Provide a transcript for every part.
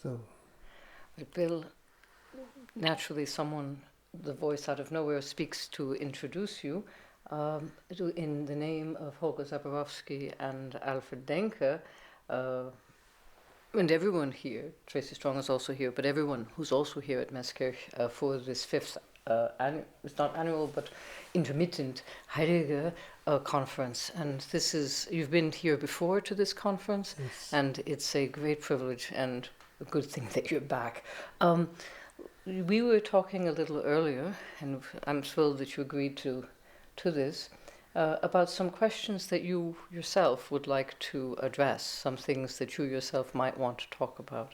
So, But Bill, naturally, the voice out of nowhere speaks to introduce you. In the name of Holger Zaborowski and Alfred Denke, and everyone here, Tracy Strong is also here, but everyone who's also here at Messkirch for this fifth, it's not annual, but intermittent Heidegger conference. And you've been here before to this conference, yes. and it's a great privilege and a good thing that you're back. We were talking a little earlier, and I'm thrilled that you agreed to this, about some questions that you yourself would like to address, some things that you yourself might want to talk about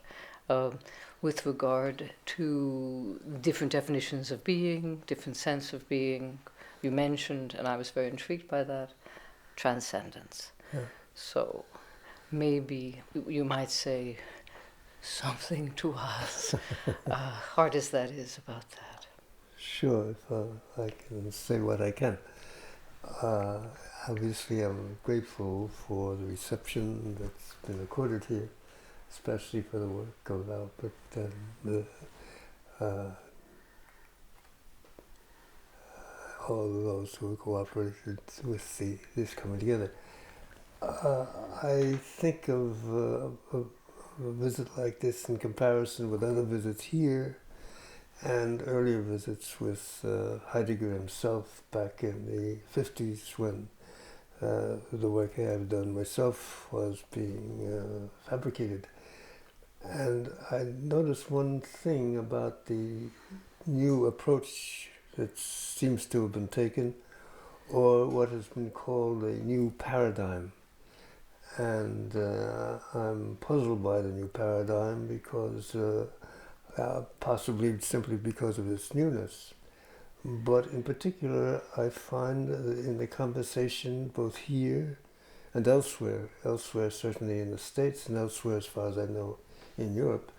with regard to different definitions of being, different sense of being. You mentioned, and I was very intrigued by that, transcendence. Yeah. So maybe you might say something to us, hard as that is, about that. Sure, if I can say what I can. Obviously, I'm grateful for the reception that's been accorded here, especially for the work of Albert and all of those who cooperated with this coming together. I think of a visit like this in comparison with other visits here and earlier visits with Heidegger himself back in the 50s when the work I have done myself was being fabricated. And I noticed one thing about the new approach that seems to have been taken, or what has been called a new paradigm. And I'm puzzled by the new paradigm because possibly simply because of its newness. But in particular, I find in the conversation both here and elsewhere certainly in the States and elsewhere as far as I know in Europe,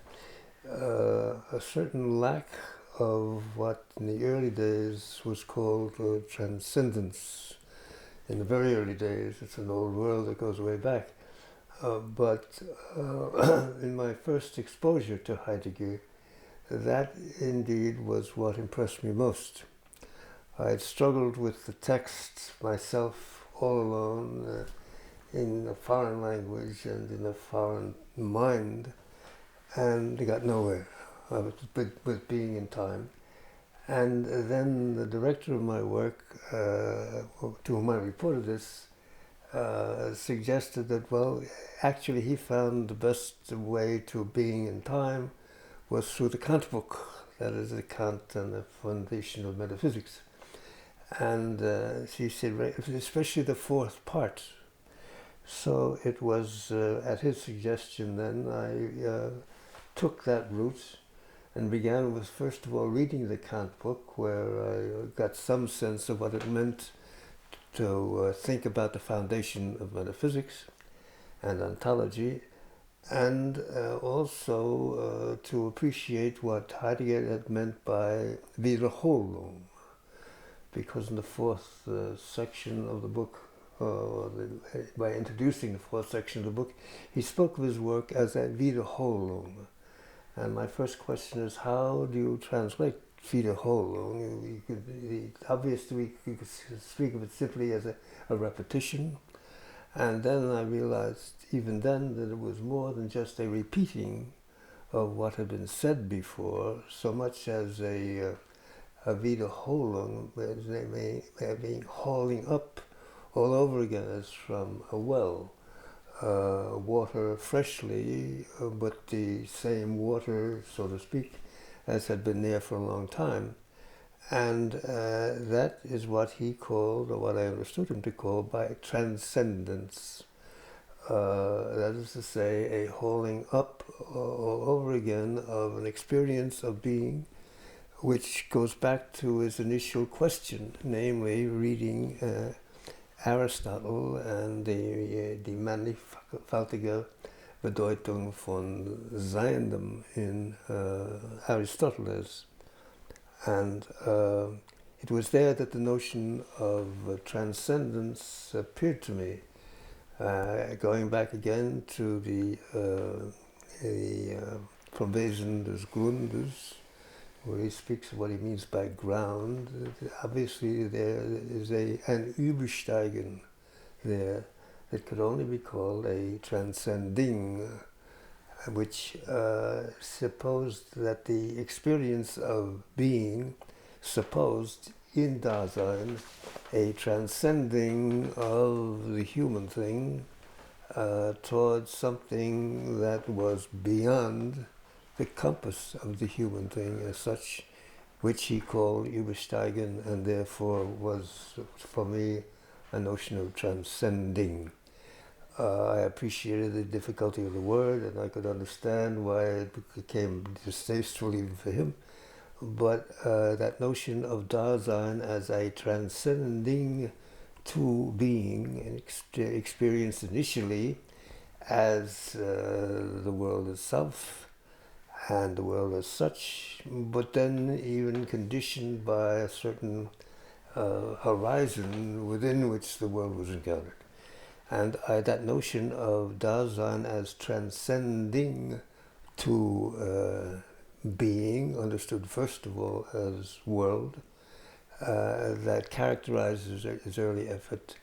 a certain lack of what in the early days was called transcendence. In the very early days, it's an old world that goes way back. But in my first exposure to Heidegger, that indeed was what impressed me most. I had struggled with the text myself all alone in a foreign language and in a foreign mind, and got nowhere with being in time. And then the director of my work, to whom I reported this, suggested that, well, actually he found the best way to being in time was through the Kant book, that is the Kant and the foundation of metaphysics. And she said, especially the fourth part. So it was at his suggestion then I took that route and began with, first of all, reading the Kant book, where I got some sense of what it meant to think about the foundation of metaphysics and ontology, and also to appreciate what Heidegger had meant by Wiederholung, because in the fourth section of the book, by introducing the fourth section of the book, he spoke of his work as a Wiederholung. And my first question is, how do you translate Wiederholung? Obviously, we could speak of it simply as a repetition. And then I realized, even then, that it was more than just a repeating of what had been said before, so much as a Wiederholung, meaning hauling up all over again as from a well. Water freshly, but the same water, so to speak, as had been there for a long time. And that is what he called, or what I understood him to call, by transcendence. That is to say, a hauling up all over again of an experience of being, which goes back to his initial question, namely reading Aristotle and die mannigfaltige Bedeutung von Seiendem in Aristoteles. And it was there that the notion of transcendence appeared to me, going back again to the from Wesen des Grundes, where he speaks of what he means by ground. Obviously there is an Übersteigen there that could only be called a transcending, which supposed that the experience of being supposed in Dasein a transcending of the human thing towards something that was beyond the compass of the human thing as such, which he called Übersteigen, and therefore was, for me, a notion of transcending. I appreciated the difficulty of the word, and I could understand why it became distasteful even for him. But that notion of Dasein as a transcending to being, experienced initially as the world itself and the world as such, but then even conditioned by a certain horizon within which the world was encountered. And that notion of Dasein as transcending to being, understood first of all as world, that characterizes his early effort.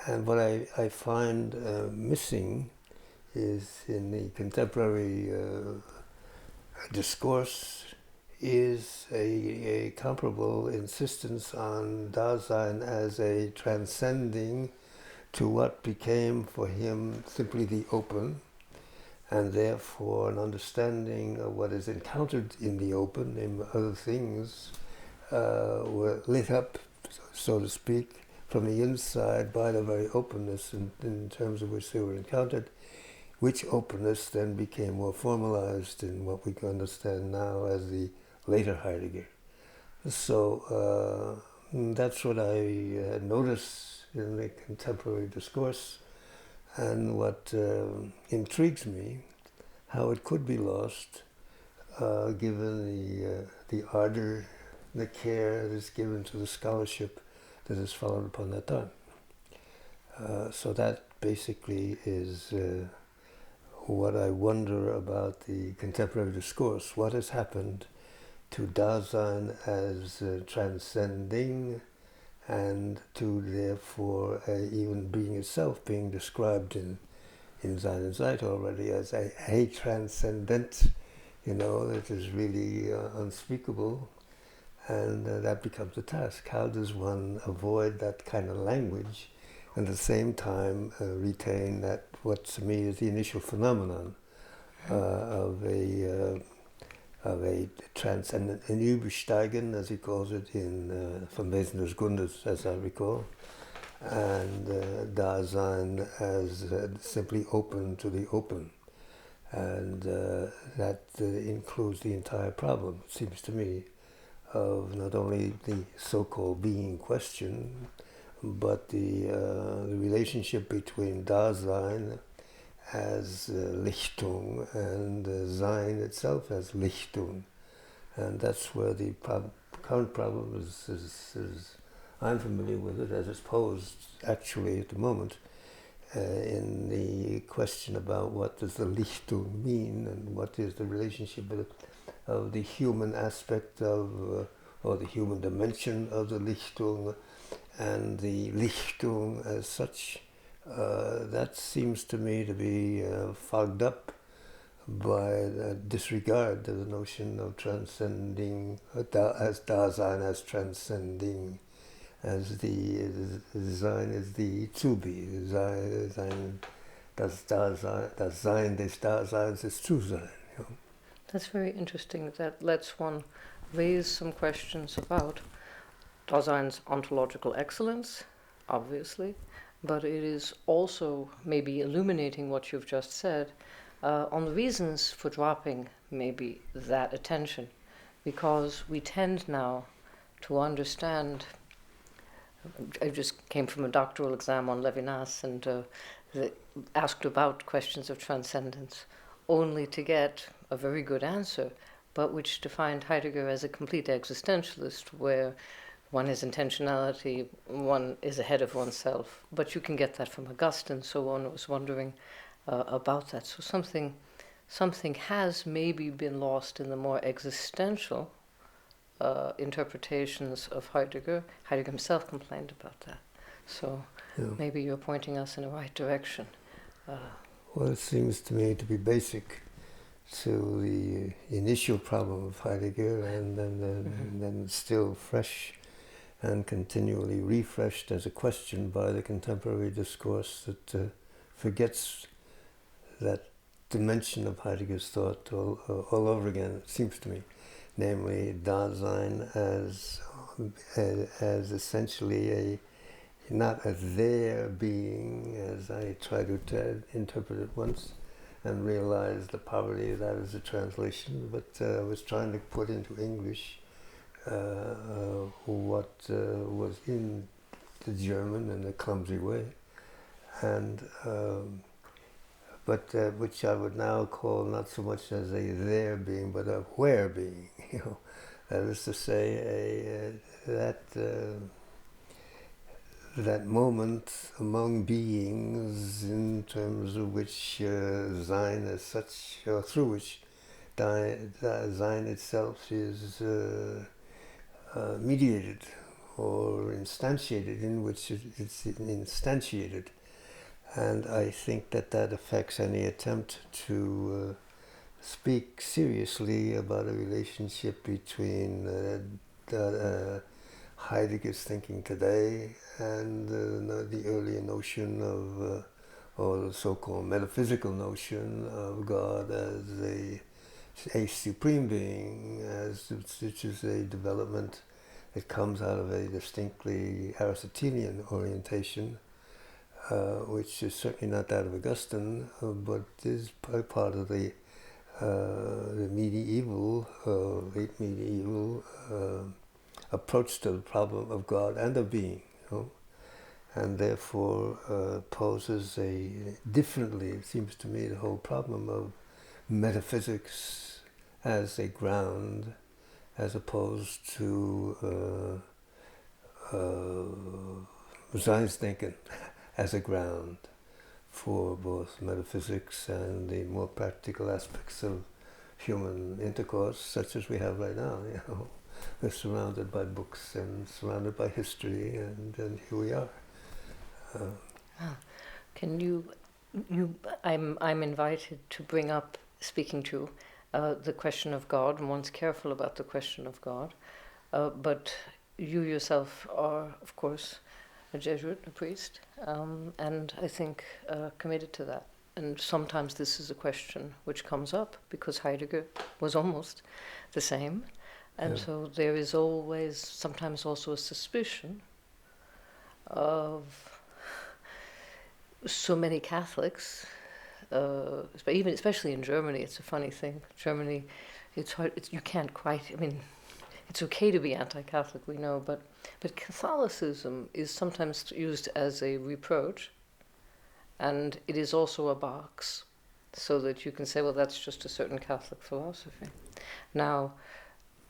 And what I find missing is in the contemporary discourse is a comparable insistence on Dasein as a transcending to what became for him simply the open, and therefore an understanding of what is encountered in the open, and other things were lit up, so to speak, from the inside by the very openness in terms of which they were encountered, which openness then became more formalized in what we can understand now as the later Heidegger. So that's what I notice in the contemporary discourse, and what intrigues me, how it could be lost, given the ardor, the care that is given to the scholarship that has followed upon that time. So that basically is what I wonder about the contemporary discourse. What has happened to Dasein as transcending, and to therefore even being itself being described in Sein und Zeit already as a transcendent, that is really unspeakable, and that becomes a task. How does one avoid that kind of language and at the same time retain that what to me is the initial phenomenon of a transcendent, an Übersteigen, as he calls it in Vom Wesen des Grundes, as I recall, and Dasein as simply open to the open. And that includes the entire problem, it seems to me, of not only the so-called being question, but the relationship between Dasein as Lichtung and Sein itself as Lichtung. And that's where the current problem is I'm familiar with it as it's posed actually at the moment in the question about what does the Lichtung mean, and what is the relationship of the human aspect of, or the human dimension of the Lichtung and the Lichtung as such. That seems to me to be fogged up by the disregard of the notion of transcending, as Dasein as transcending, as the Sein is the to be, Sein, das Sein des Daseins ist zu sein. That's very interesting. That lets one raise some questions about Dasein's ontological excellence, obviously, but it is also maybe illuminating what you've just said on the reasons for dropping maybe that attention, because we tend now to understand. I just came from a doctoral exam on Levinas and asked about questions of transcendence, only to get a very good answer, but which defined Heidegger as a complete existentialist, where one is intentionality, one is ahead of oneself. But you can get that from Augustine, so one was wondering about that. So something something has maybe been lost in the more existential interpretations of Heidegger. Heidegger himself complained about that. So maybe you're pointing us in the right direction. Well, it seems to me to be basic to the initial problem of Heidegger, and then still fresh and continually refreshed as a question by the contemporary discourse that forgets that dimension of Heidegger's thought all over again, it seems to me, namely Dasein as essentially not a there being, as I tried to interpret it once, and realized the poverty of that as a translation, but I was trying to put into English what was in the German in a clumsy way, and but which I would now call not so much as a there being, but a where being. That is to say, that moment among beings in terms of which Sein as such, or through which Sein itself is mediated or instantiated, in which it's instantiated. And I think that affects any attempt to speak seriously about a relationship between Heidegger's thinking today and the earlier notion of, or the so-called metaphysical notion of God as a supreme being, which is a development that comes out of a distinctly Aristotelian orientation, which is certainly not that of Augustine, but is part of the medieval, late medieval approach to the problem of God and of being, and therefore poses differently, it seems to me, the whole problem of metaphysics as a ground, as opposed to Seinsdenken as a ground for both metaphysics and the more practical aspects of human intercourse, such as we have right now. We're surrounded by books and surrounded by history, and here we are. Can I'm invited to bring up, speaking to the question of God, and one's careful about the question of God, but you yourself are, of course, a Jesuit, a priest, and I think committed to that. And sometimes this is a question which comes up because Heidegger was almost the same. And so there is always, sometimes also a suspicion of so many Catholics, especially in Germany. It's a funny thing. Germany, it's hard. You can't quite. I mean, it's okay to be anti-Catholic, we know, but Catholicism is sometimes used as a reproach, and it is also a box, so that you can say, well, that's just a certain Catholic philosophy. Now,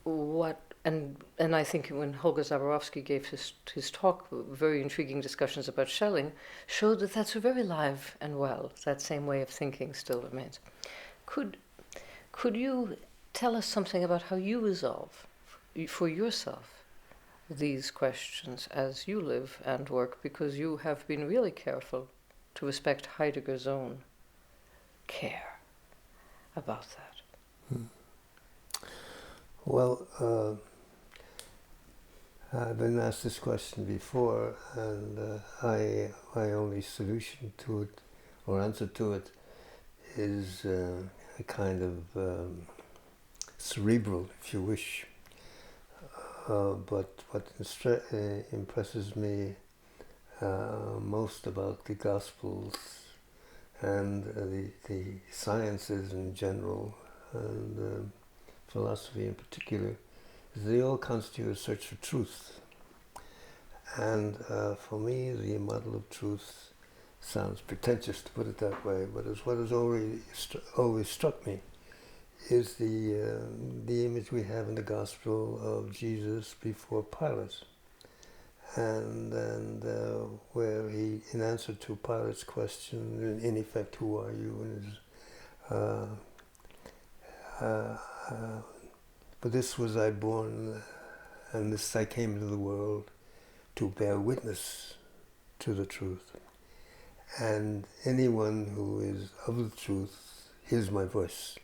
and I think when Holger Zaborowski gave his talk, very intriguing discussions about Schelling, showed that that's very live and well. That same way of thinking still remains. Could you tell us something about how you resolve for yourself these questions as you live and work, because you have been really careful to respect Heidegger's own care about that? Well, I've been asked this question before, and my only solution to it, or answer to it, is a kind of cerebral, if you wish. But what impresses me most about the Gospels and the sciences in general, and philosophy in particular, is they all constitute a search for truth. And for me, the model of truth sounds pretentious to put it that way, but it's what has always struck me, is the image we have in the Gospel of Jesus before Pilate, and where he, in answer to Pilate's question, in effect, who are you, and his uh, but this was I born, and this I came into the world to bear witness to the truth. And anyone who is of the truth hears my voice.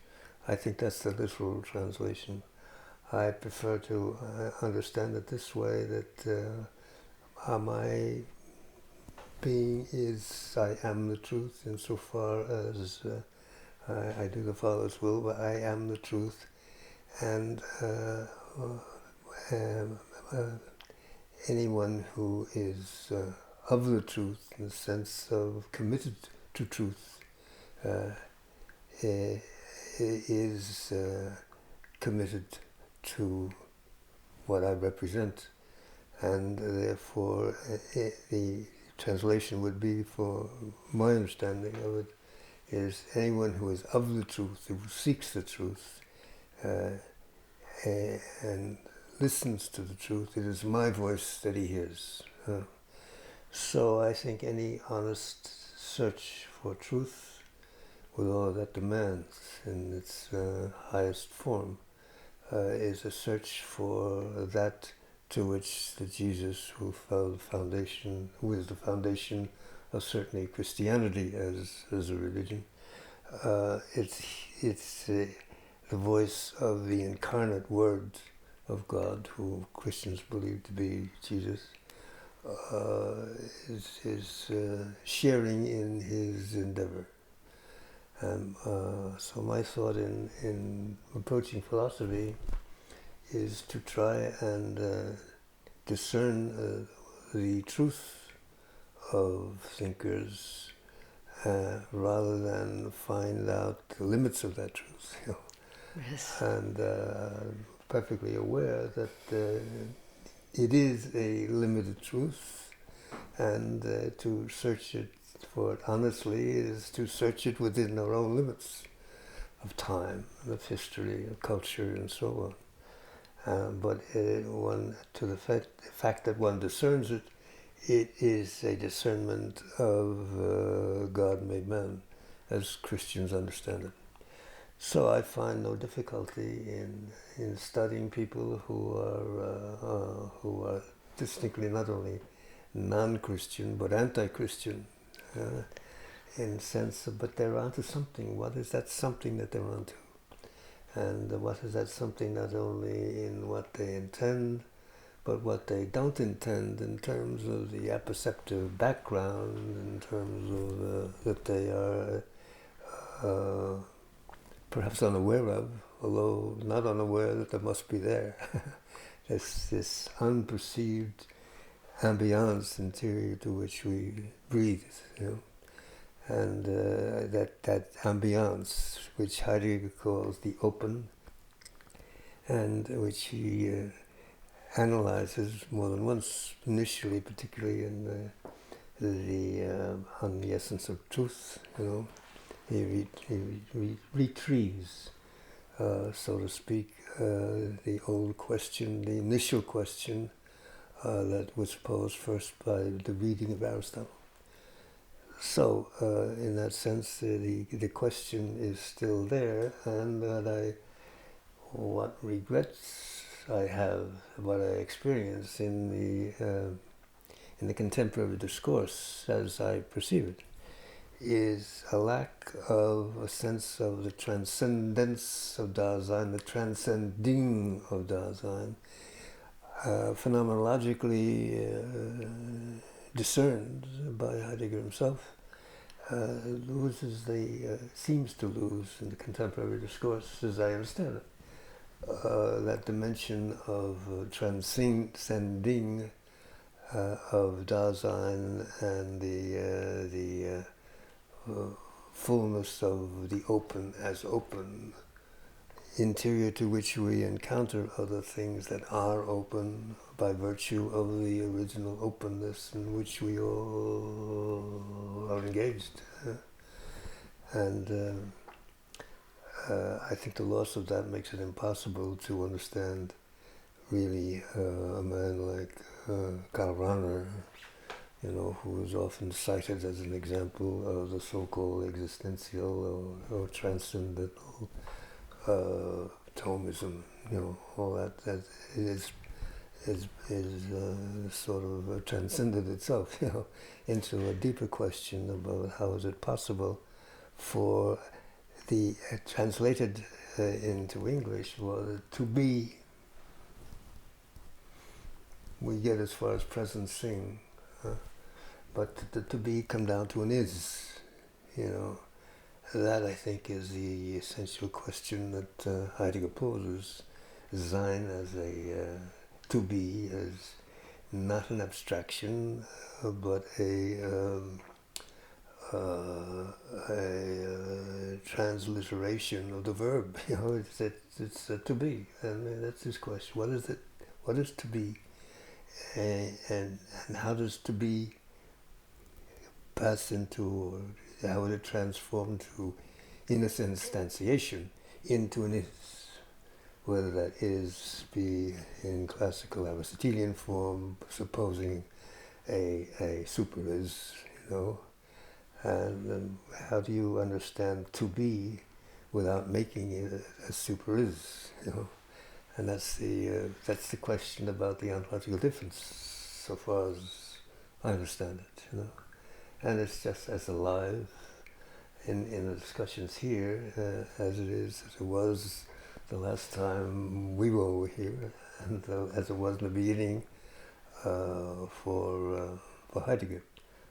I think that's the literal translation. I prefer to understand it this way, that my being is I am the truth, insofar as I do the Father's will, but I am the truth. And anyone who is of the truth, in the sense of committed to truth, is committed to what I represent. And therefore the translation would be, for my understanding of it, is anyone who is of the truth, who seeks the truth, and listens to the truth, it is my voice that he hears. So I think any honest search for truth, with all that demands in its highest form, is a search for that to which the Jesus who fell the foundation, who is the foundation of certainly Christianity as a religion. It's the voice of the incarnate Word of God, who Christians believe to be Jesus, is sharing in his endeavor. So my thought in approaching philosophy is to try and discern the truth of thinkers, rather than find out the limits of that truth. Yes. And perfectly aware that it is a limited truth, and to search it for it honestly is to search it within our own limits of time, of history, of culture, and so on. But one, to the fact that one discerns it, it is a discernment of God made man, as Christians understand it. So I find no difficulty in studying people who are distinctly not only non-Christian but anti-Christian, in sense of, but they're onto something. What is that something that they're onto? And what is that something, not only in what they intend, but what they don't intend in terms of the apperceptive background, in terms of that they are perhaps unaware of, although not unaware that they must be there. This unperceived ambience interior to which we breathe, and that ambience which Heidegger calls the open, and which he analyzes more than once, initially, particularly in on the essence of truth. He retrieves, so to speak, the old question, the initial question that was posed first by the reading of Aristotle. So, in that sense, the question is still there, and what regrets I have, what I experience in the contemporary discourse, as I perceive it, is a lack of a sense of the transcendence of Dasein, the transcending of Dasein, phenomenologically discerned by Heidegger himself, seems to lose in the contemporary discourse, as I understand it, that dimension of transcending of Dasein, and the fullness of the open as open, interior to which we encounter other things that are open by virtue of the original openness in which we all are engaged. And I think the loss of that makes it impossible to understand really a man like Karl Rahner, who is often cited as an example of the so-called existential or transcendental Thomism, all that is sort of transcended itself, into a deeper question about how is it possible for the translated into English, well, to be. We get as far as present sing, but to be come down to an is, That, I think, is the essential question that Heidegger poses. Dasein as a to be, as not an abstraction, but a transliteration of the verb. It's to be, and that's his question. What is it? What is to be? And how does to be pass into, or how would it transform to, in its instantiation, into an is? Whether that is be in classical Aristotelian form, supposing a super is, and how do you understand to be without making it a super is, And that's the question about the ontological difference, so far as I understand it, And it's just as alive in the discussions here as it was the last time we were over here, and as it was in the beginning for Heidegger.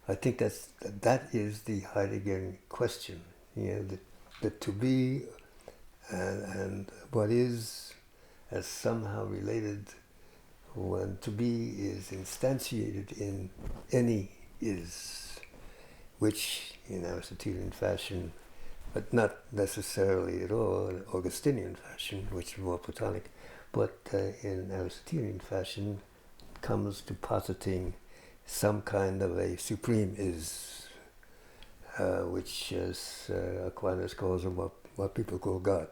I think that is the Heideggerian question, the to be and what is as somehow related when to be is instantiated in any is, which in Aristotelian fashion, but not necessarily at all in Augustinian fashion, which is more Platonic, but in Aristotelian fashion comes to positing some kind of a supreme is, which, as Aquinas calls him, what people call God.